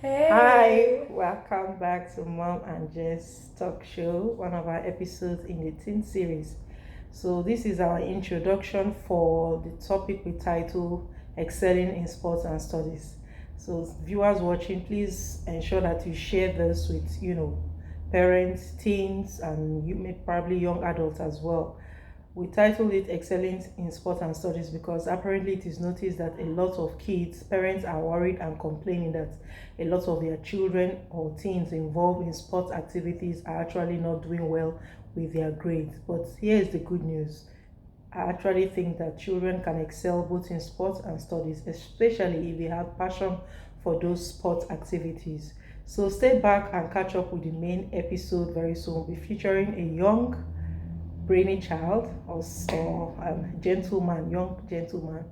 Hi, Hey. welcome back to Mom and Jess Talk Show, one of our episodes in the teen series. So, this is our introduction for the topic we title Excelling in Sports and Studies. So, viewers watching, please ensure that you share this with, parents, teens, and you may probably young adults as well. We titled it Excellence in Sport and Studies because apparently it is noticed that a lot of kids, parents are worried and complaining that a lot of their children or teens involved in sports activities are actually not doing well with their grades. But here is the good news. I actually think that children can excel both in sports and studies, especially if they have passion for those sports activities. So stay back and catch up with the main episode very soon. We'll be featuring a young brainy child or gentleman, young gentleman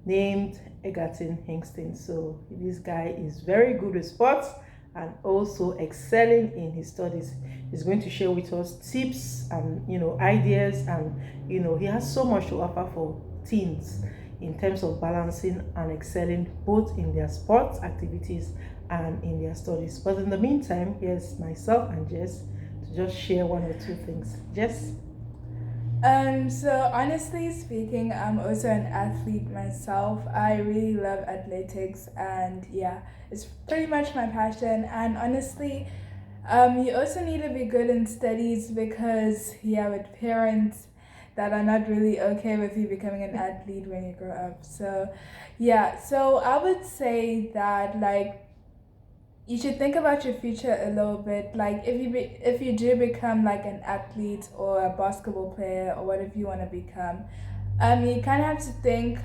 named Egerton Hingston. So this guy is very good with sports and also excelling in his studies. He's going to share with us tips and ideas, and he has so much to offer for teens in terms of balancing and excelling both in their sports activities and in their studies. But in the meantime, here's myself and Jess to just share one or two things. Jess. So honestly speaking, I'm also an athlete myself. I really love athletics and yeah, it's pretty much my passion. And honestly, you also need to be good in studies because yeah, with parents that are not really okay with you becoming an athlete when you grow up. So yeah, so I would say that like you should think about your future a little bit. Like if you do become like an athlete or a basketball player or whatever you want to become, you kind of have to think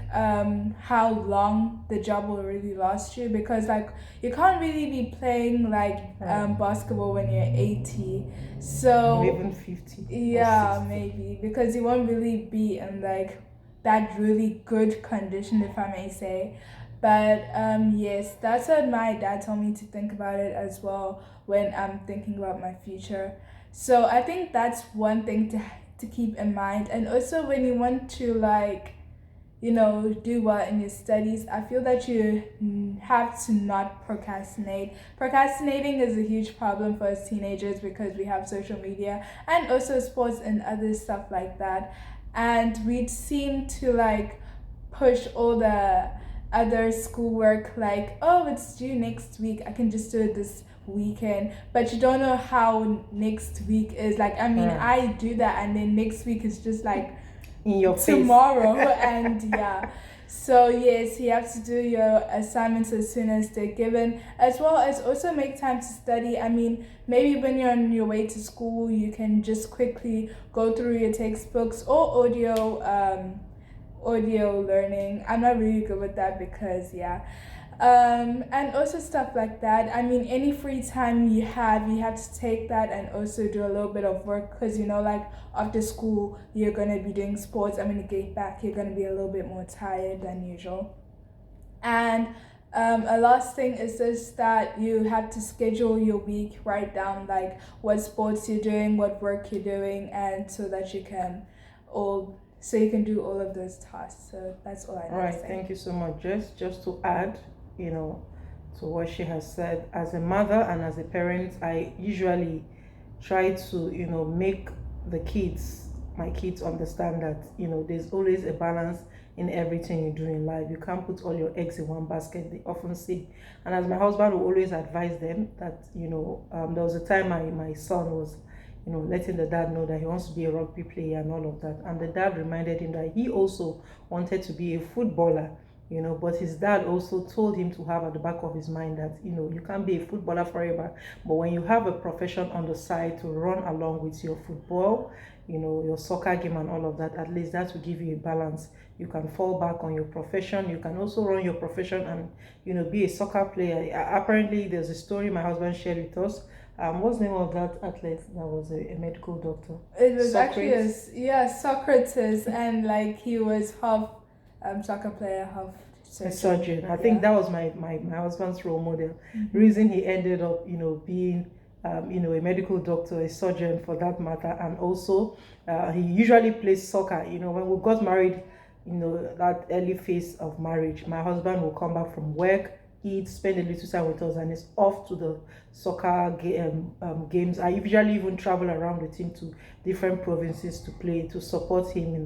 how long the job will really last you because like you can't really be playing like basketball when you're 80. Or So even 50 or yeah, 60. maybe because you won't really be in like that really good condition, if I may say. But yes, that's what my dad told me to think about it as well when I'm thinking about my future. So I think that's one thing to keep in mind. And also when you want to like do well in your studies, I feel that you have to not procrastinate. Procrastinating is a huge problem for us teenagers because we have social media and also sports and other stuff like that. And we seem to like push all the other schoolwork like, oh, it's due next week. I can just do it this weekend. But you don't know how next week is. Like, I mean, Right. I do that and then next week is just like In your face. tomorrow and yeah, so yes, you have to do your assignments as soon as they're given, as well as also make time to study. I mean, maybe when you're on your way to school you can just quickly go through your textbooks or audio learning. I'm not really good with that because yeah, and also stuff like that. I mean, any free time you have to take that and also do a little bit of work because like after school you're gonna be doing sports. I'm gonna get back. You're gonna be a little bit more tired than usual. And a last thing is just that you have to schedule your week, write down like what sports you're doing, what work you're doing, and so you can do all of those tasks. So that's all I All need to right, say. thank you so much. Just to add, you know, to what she has said, as a mother and as a parent, I usually try to, make the kids, my kids understand that, there's always a balance in everything you do in life. You can't put all your eggs in one basket, they often say. And as my husband will always advise them that, there was a time my son was, letting the dad know that he wants to be a rugby player and all of that. And the dad reminded him that he also wanted to be a footballer, but his dad also told him to have at the back of his mind that, you can't be a footballer forever, but when you have a profession on the side to run along with your football, your soccer game and all of that, at least that will give you a balance. You can fall back on your profession. You can also run your profession and, be a soccer player. Apparently, there's a story my husband shared with us. What's the name of that athlete that was a medical doctor? It was actually Socrates. yeah, Socrates, and like he was half soccer player, half A surgeon. surgeon. I think Yeah. that was my husband's role model. Mm-hmm. Reason he ended up, being, a medical doctor, a surgeon for that matter, and also he usually plays soccer. When we got married, that early phase of marriage, my husband will come back from work, eat, spend a little time with us, and is off to the games. I usually even travel around with him to different provinces to play, to support him in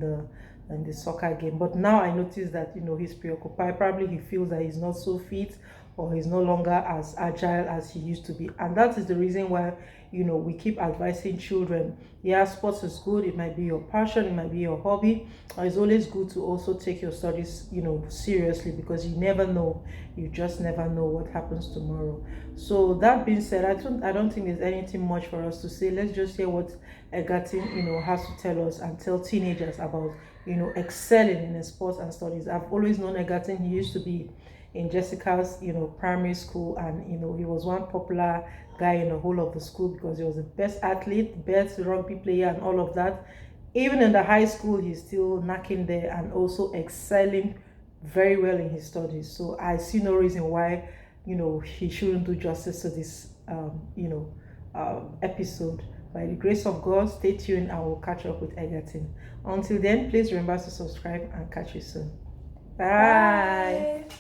the soccer game. But now I notice that he's preoccupied. Probably he feels that he's not so fit, or he's no longer as agile as he used to be, and that is the reason why we keep advising children. Yeah, sports is good. It might be your passion, it might be your hobby. It's always good to also take your studies seriously, because you never know. You just never know what happens tomorrow. So that being said, I don't think there's anything much for us to say. Let's just hear what Egatin has to tell us, and tell teenagers about excelling in sports and studies. I've always known Egatin. He used to be in Jessica's primary school, and he was one popular guy in the whole of the school, because he was the best athlete, best rugby player, and all of that. Even in the high school, he's still knocking there, and also excelling very well in his studies. So I see no reason why he shouldn't do justice to this episode. By the grace of God, stay tuned. I will catch up with Egerton. Until then, please remember to subscribe, and catch you soon. Bye. Bye.